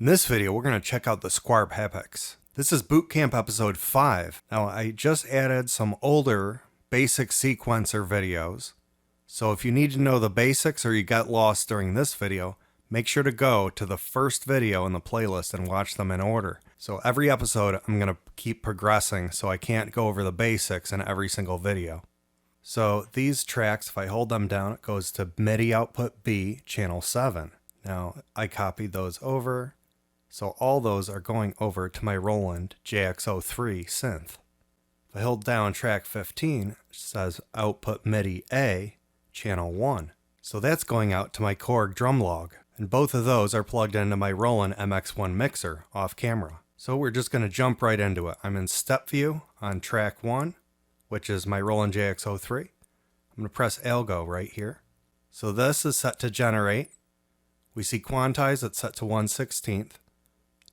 In this video, we're going to check out the Squarp Hapax. This is Bootcamp episode 5. Now, I just added some older basic sequencer videos. So if you need to know the basics or you got lost during this video, make sure to go to the first video in the playlist and watch them in order. So every episode, I'm going to keep progressing so I can't go over the basics in every single video. So these tracks, if I hold them down, it goes to MIDI output B, channel 7. Now, I copied those over. So all those are going over to my Roland JX03 synth. If I hold down track 15, it says output MIDI A, channel 1. So that's going out to my Korg drum log. And both of those are plugged into my Roland MX1 mixer off camera. So we're just going to jump right into it. I'm in step view on track 1, which is my Roland JX03. I'm going to press Algo right here. So this is set to generate. We see quantize, it's set to 1/16.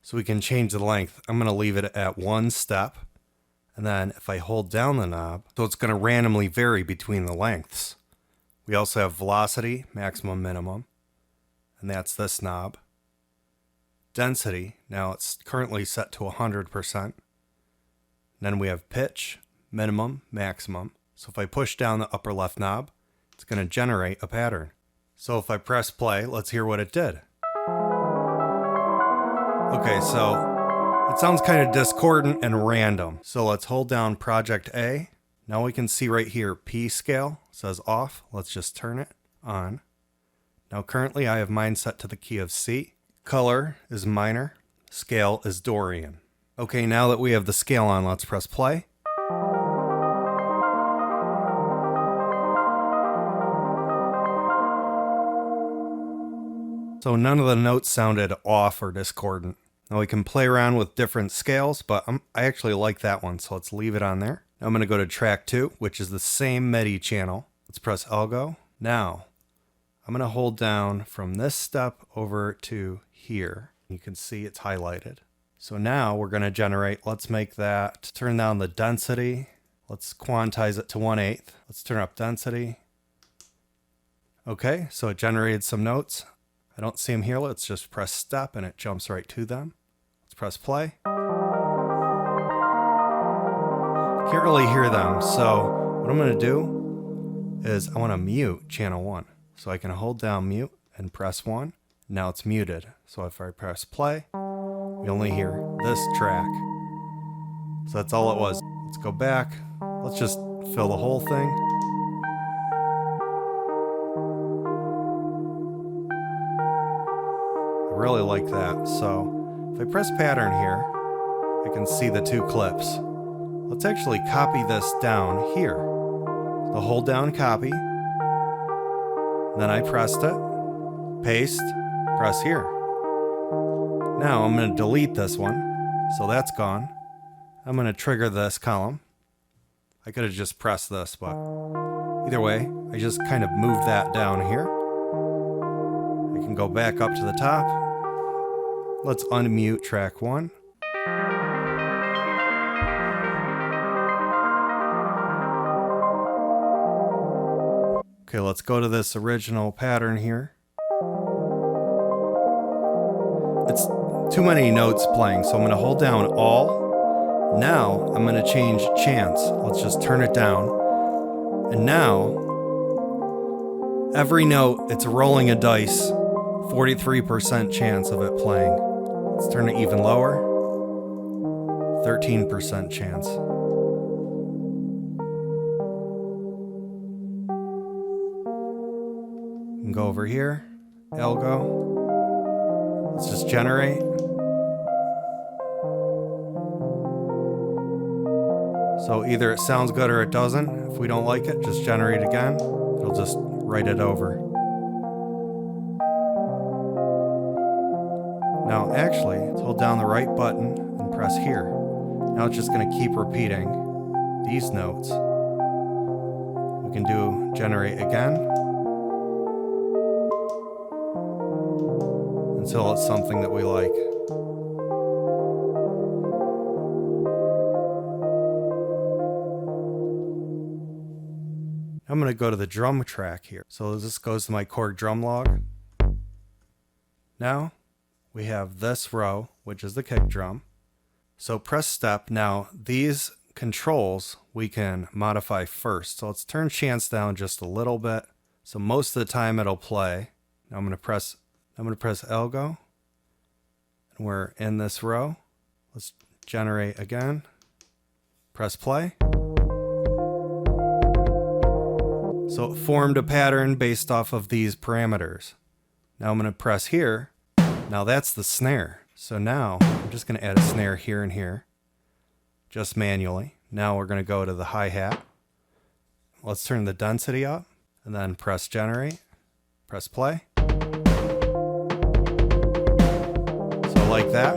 So we can change the length. I'm going to leave it at 1 step. And then if I hold down the knob, so it's going to randomly vary between the lengths. We also have velocity, maximum, minimum. And that's this knob. Density, now it's currently set to 100%. Then we have pitch, minimum, maximum. So if I push down the upper left knob, it's going to generate a pattern. So if I press play, let's hear what it did. Okay, so it sounds kind of discordant and random. So let's hold down Project A. Now we can see right here, P scale says off. Let's just turn it on. Now currently I have mine set to the key of C. Color is minor. Scale is Dorian. Okay, now that we have the scale on, let's press play. So none of the notes sounded off or discordant. Now we can play around with different scales, but I actually like that one, so let's leave it on there. Now I'm going to go to track 2, which is the same MIDI channel. Let's press Algo. Now, I'm going to hold down from this step over to here. You can see it's highlighted. So now we're going to generate, let's make that, turn down the density. Let's quantize it to 1/8. Let's turn up density. Okay, so it generated some notes. I don't see them here. Let's just press step and it jumps right to them. Let's press play. Can't really hear them. So what I'm going to do is I want to mute channel 1. So I can hold down mute and press 1. Now it's muted. So if I press play, we only hear this track. So that's all it was. Let's go back. Let's just fill the whole thing. I really like that. So if I press pattern here, I can see the 2 clips. Let's actually copy this down here. The hold down copy. Then I pressed it. Paste. Press here. Now I'm going to delete this one. So that's gone. I'm going to trigger this column. I could have just pressed this, but either way, I just kind of moved that down here. I can go back up to the top. Let's unmute track 1. Okay, let's go to this original pattern here. It's too many notes playing, so I'm going to hold down all. Now I'm going to change chance. Let's just turn it down. And now, every note, it's rolling a dice. 43% chance of it playing. Let's turn it even lower. 13% chance. You can go over here. Algo. Let's just generate. So either it sounds good or it doesn't. If we don't like it, just generate again. It'll just write it over. Now actually, let's hold down the right button and press here. Now it's just going to keep repeating these notes. We can do generate again until it's something that we like. I'm going to go to the drum track here. So this goes to my Korg drum log. Now we have this row, which is the kick drum. So press step. Now these controls we can modify first. So let's turn chance down just a little bit. So most of the time it'll play. Now I'm going to press Algo. And we're in this row. Let's generate again. Press play. So it formed a pattern based off of these parameters. Now I'm going to press here. Now that's the snare. So now I'm just going to add a snare here and here, just manually. Now we're going to go to the hi-hat. Let's turn the density up and then press generate. Press play. So like that.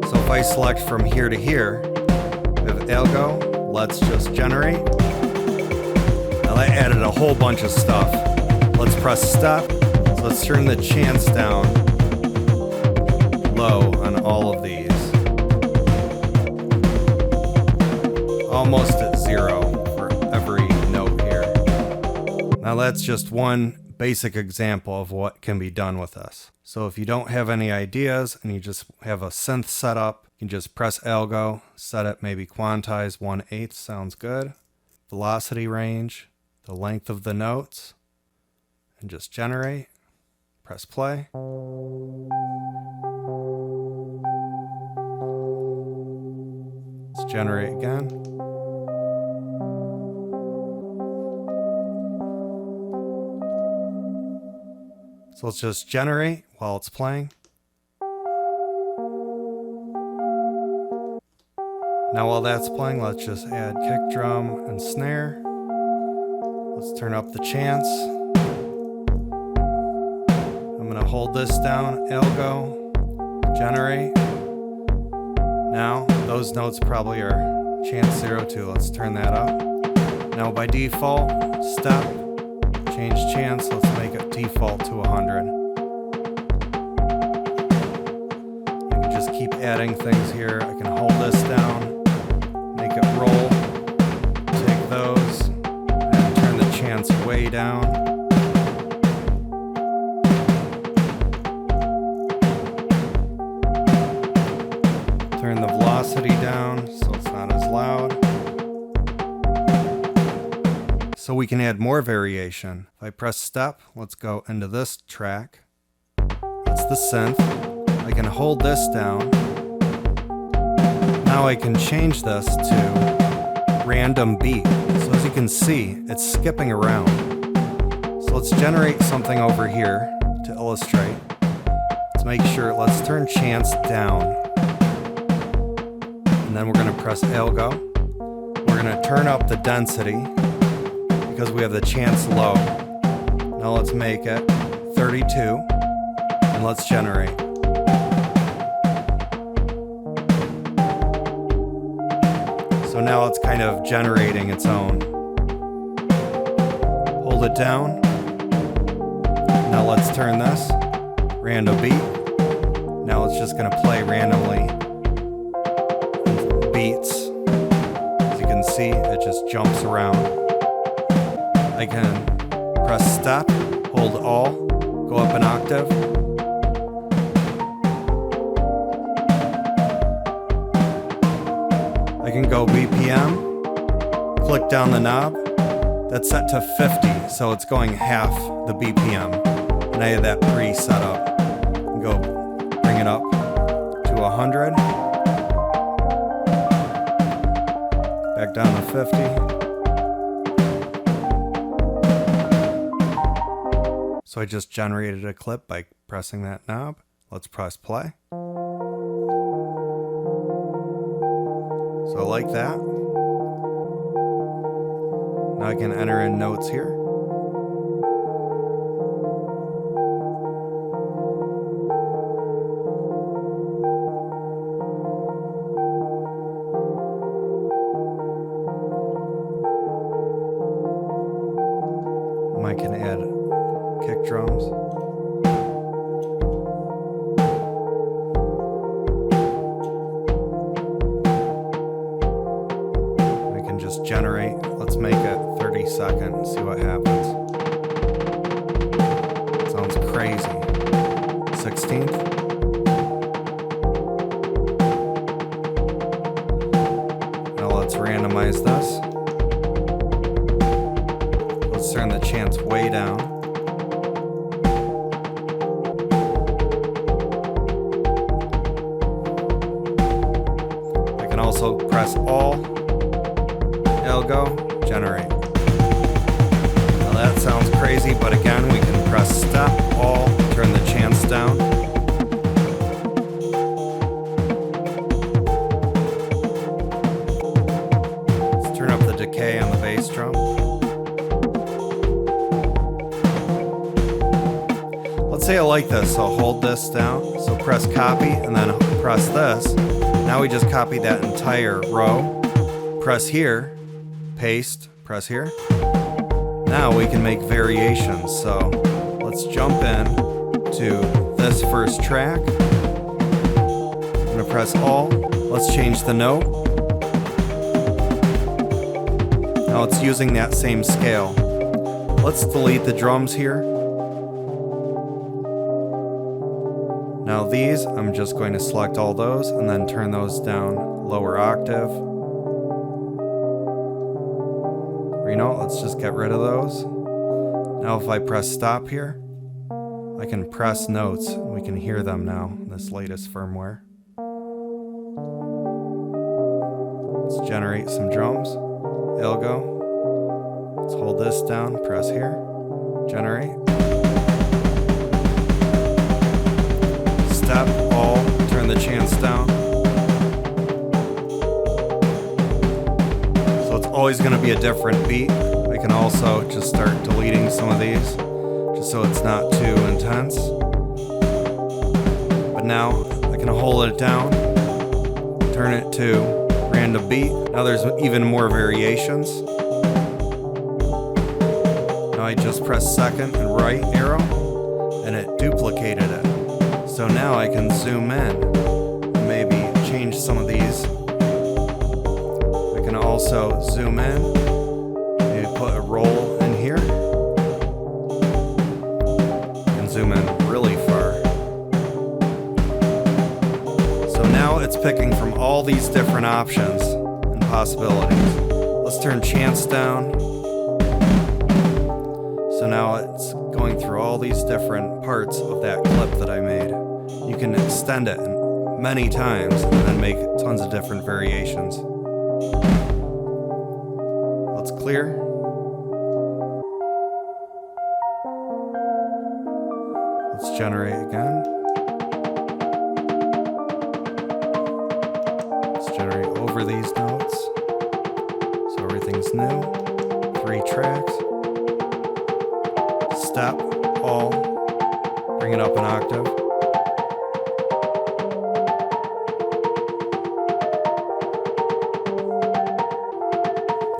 So if I select from here to here, we have Algo, let's just generate. Now that added a whole bunch of stuff. Let's press step. So let's turn the chance down low on all of these. Almost at 0 for every note here. Now that's just one basic example of what can be done with this. So if you don't have any ideas and you just have a synth setup, you can just press Algo, set it maybe quantize 1/8 sounds good. Velocity range, the length of the notes, and just generate. Press play. Let's generate again. So let's just generate while it's playing. Now while that's playing, let's just add kick drum and snare. Let's turn up the chance. I'm going to hold this down, Algo, generate. Now those notes probably are chance 0, 2. Let's turn that up. Now by default, step, change chance, let's make it default to 100. I can just keep adding things here. I can hold this down, make it roll, take those, and turn the chance way down. Turn the velocity down so it's not as loud. So we can add more variation. If I press step, let's go into this track. That's the synth. I can hold this down. Now I can change this to random beat. So as you can see, it's skipping around. So let's generate something over here to illustrate. Let's make sure, let's turn chance down. And then we're going to press Algo. We're going to turn up the density because we have the chance low. Now let's make it 32 and let's generate. So now it's kind of generating its own. Hold it down. Now let's turn this. Random beat. Now it's just going to play randomly beats. As you can see, it just jumps around. I can press step, hold all, go up an octave. I can go BPM, click down the knob. That's set to 50, so it's going half the BPM. And I have that pre-set up. Go bring it up to 100. Back down to 50. So I just generated a clip by pressing that knob. Let's press play. So like that. Now I can enter in notes here. I can add kick drums. I can just generate. Let's make it 30 seconds, see what happens. crazy. 16th. Now let's randomize this. Let's turn the chance way down. I can also press All, Algo Generate. Now that sounds crazy, but again, we can press Stop, All, turn the chance down. Let's turn up the decay on the bass drum. Let's say I like this, so I'll hold this down. So press copy and then press this. Now we just copy that entire row. Press here, paste, press here. Now we can make variations. So let's jump in to this first track. I'm gonna press All. Let's change the note. Now it's using that same scale. Let's delete the drums here. Now these, I'm just going to select all those and then turn those down lower octave. Or, you know, let's just get rid of those. Now if I press stop here, I can press notes. We can hear them now, this latest firmware. Let's generate some drums. Algo. Let's hold this down, press here, generate. Step, All, turn the chance down. So it's always going to be a different beat. I can also just start deleting some of these, just so it's not too intense. But now I can hold it down, turn it to random beat. Now there's even more variations. Now I just press second and right arrow, and it duplicated it. So now I can zoom in and maybe change some of these. I can also zoom in, maybe put a roll in here. I can zoom in really far. So now it's picking from all these different options and possibilities. Let's turn chance down. So now it's going through all these different parts of that clip that I made. You can extend it many times and then make tons of different variations. Let's clear. Let's generate again. Let's generate over these notes. So everything's new. 3 tracks. Step, All, bring it up an octave.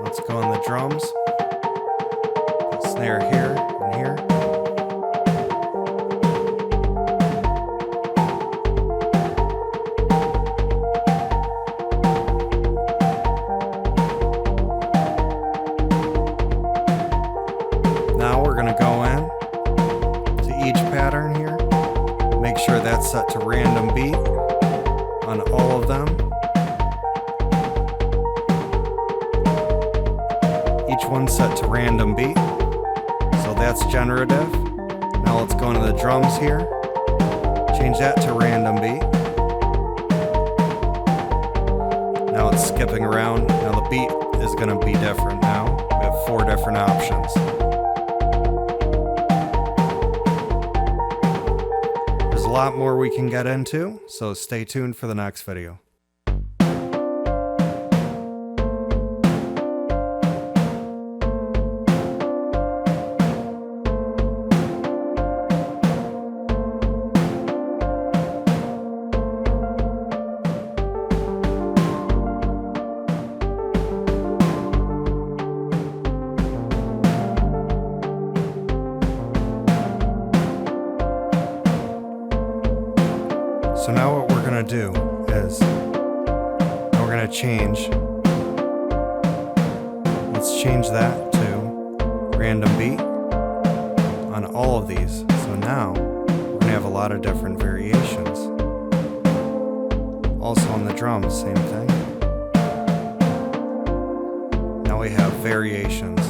Let's go on the drums. Put snare here and here. Now we're going to go in to each pattern here. Make sure that's set to random beat on all of them. Each one set to random beat. So that's generative. Now let's go into the drums here. Change that to random beat. Now it's skipping around. Now the beat is going to be different now. We have 4 different options. There's a lot more we can get into, so stay tuned for the next video. So now what we're going to do is we're going to change. Let's change that to random beat on all of these. So now lot of different variations. Also on the drums, same thing. Now we have variations.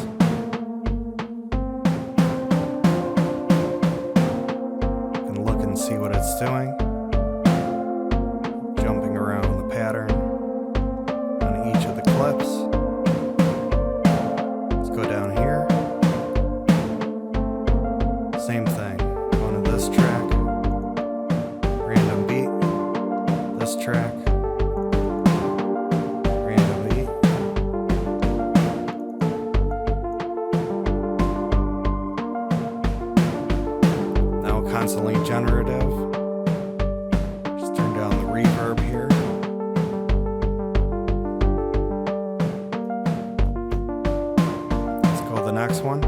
You can look and see what it's doing. Jumping around the pattern on each of the clips. Let's go down here. Same thing. Going to this track. Random beat. This track. Random beat. Now constantly generative. Just turn down the reverb here. Let's go to the next one.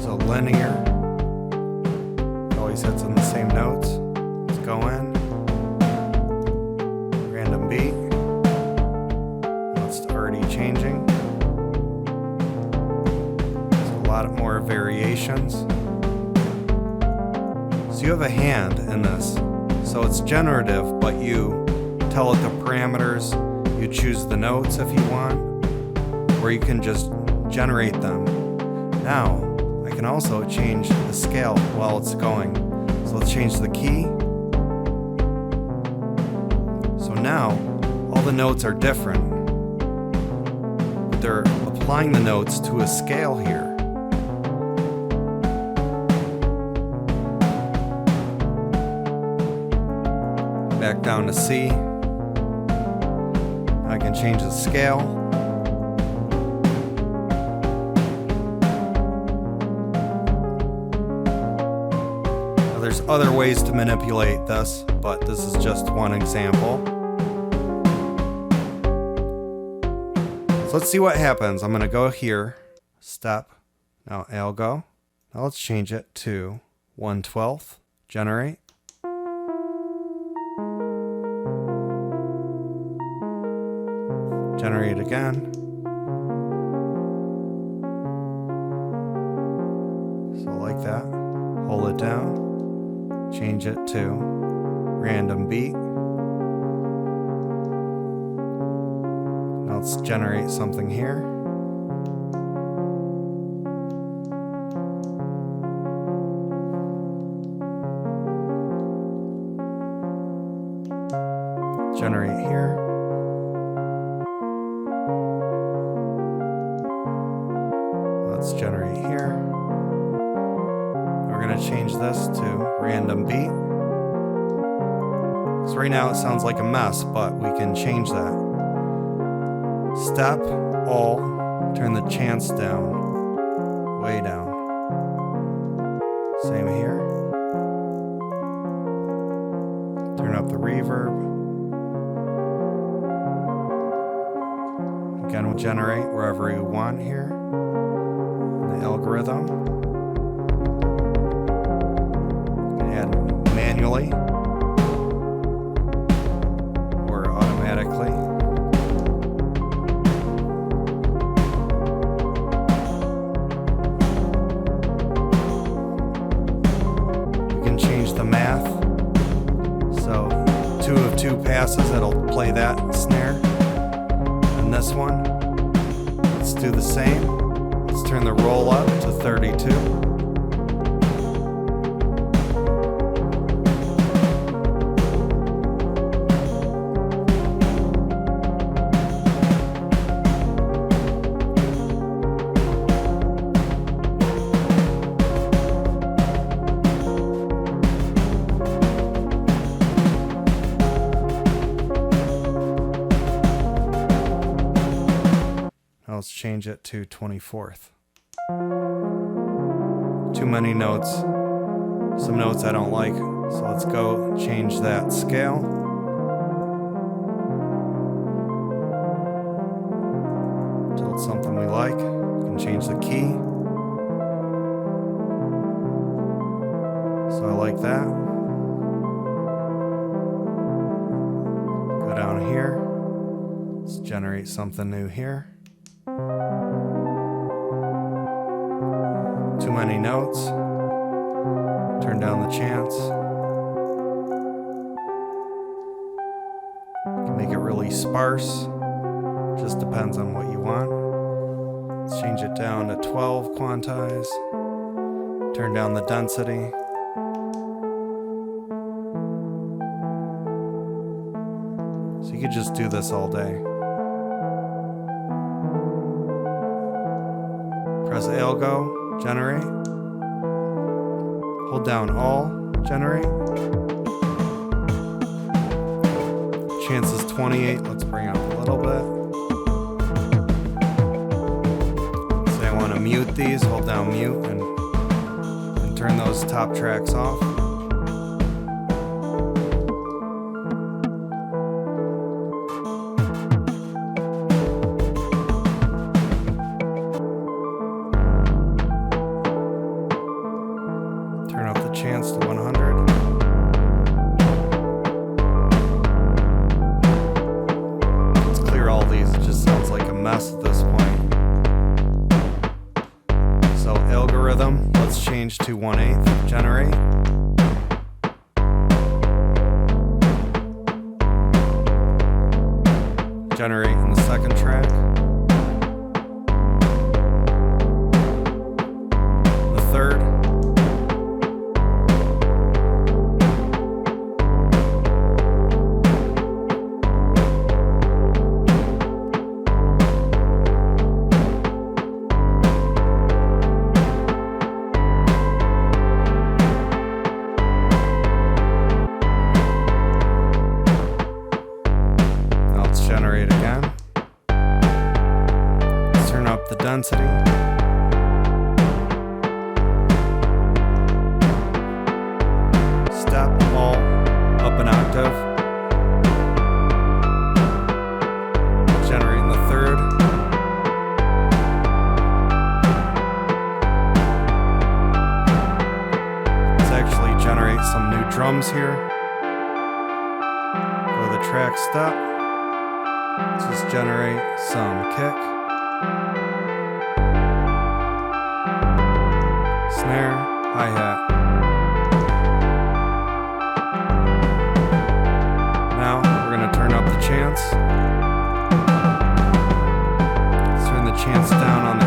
So linear. Always hits on the same notes. Let's go in. Random beat. Now it's already changing. There's a lot more variations. So you have a hand in this. So it's generative, but you tell it the parameters. You choose the notes if you want, or you can just generate them. Now, I can also change the scale while it's going. So let's change the key. So now, all the notes are different. But they're applying the notes to a scale here. Back down to C. I can change the scale. Now there's other ways to manipulate this, but this is just one example. So let's see what happens. I'm going to go here, step, now Algo. Now let's change it to 1/12, generate. Generate again. So like that. Hold it down. Change it to random beat. Now let's generate something here. Generate here. Let's generate here. We're going to change this to random beat. So right now it sounds like a mess, but we can change that. Step, all, turn the chance down, way down. Same here. Turn up the reverb. Again, we'll generate wherever you want here. The algorithm. Add manually or automatically. We can change the math. So 2 of 2 passes, it'll play that snare. And this one, let's do the same. Let's turn the roll up to 32. Now let's change it to 24th. Too many notes. Some notes I don't like. So let's go change that scale. Till it's something we like. We can change the key. So I like that. Go down here. Let's generate something new here. Too many notes. Turn down the chance. You can make it really sparse. Just depends on what you want. Let's change it down to 12 quantize. Turn down the density. So you could just do this all day. Press Algo Generate. Hold down All Generate. Chance is 28. Let's bring it up a little bit. Say I want to mute these. Hold down Mute and turn those top tracks off. Turn up the chance to 100. Let's clear all these. It just sounds like a mess at this point. So algorithm, let's change to 1/8 generate. Generate in the second track. The third. Generate again. Let's turn up the density. Step all up an octave. Generate in the third. Let's actually generate some new drums here. Go to the track step. Let's just generate some kick, snare, hi-hat. Now we're going to turn up the chance. Let's turn the chance down on